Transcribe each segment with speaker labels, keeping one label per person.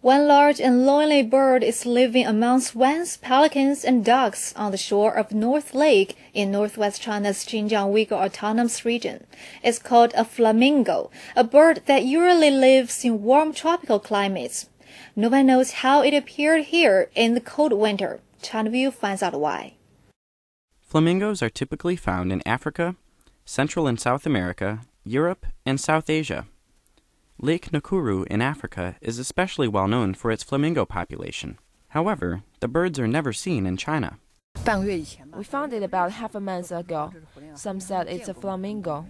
Speaker 1: One large and lonely bird is living among swans, pelicans, and ducks on the shore of North Lake in northwest China's Xinjiang Uyghur Autonomous Region. It's called a flamingo, a bird that usually lives in warm tropical climates. No one knows how it appeared here in the cold winter. China View finds out why.
Speaker 2: Flamingos are typically found in Africa, Central and South America, Europe, and South Asia. Lake Nakuru in Africa is especially well known for its flamingo population. However, the birds are never seen in China.
Speaker 3: We found it about half a month ago. Some said it's a flamingo.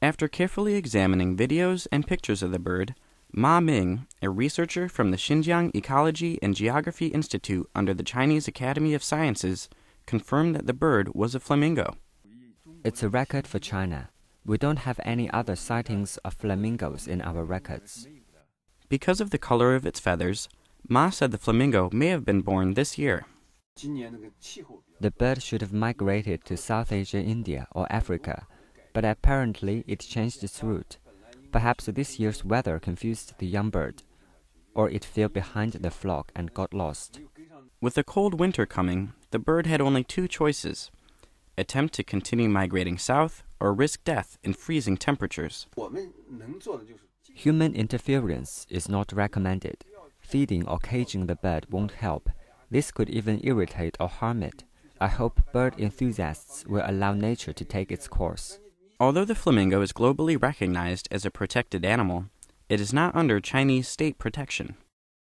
Speaker 2: After carefully examining videos and pictures of the bird, Ma Ming, a researcher from the Xinjiang Ecology and Geography Institute under the Chinese Academy of Sciences, confirmed that the bird was a flamingo.
Speaker 4: It's a record for China. We don't have any other sightings of flamingos in our records.
Speaker 2: Because of the color of its feathers, Ma said the flamingo may have been born this year.
Speaker 4: The bird should have migrated to South Asia, India, or Africa, but apparently it changed its route. Perhaps this year's weather confused the young bird, or it fell behind the flock and got lost.
Speaker 2: With the cold winter coming, the bird had only two choices: attempt to continue migrating south or risk death in freezing temperatures.
Speaker 4: Human interference is not recommended. Feeding or caging the bird won't help. This could even irritate or harm it. I hope bird enthusiasts will allow nature to take its course.
Speaker 2: Although the flamingo is globally recognized as a protected animal, it is not under Chinese state protection.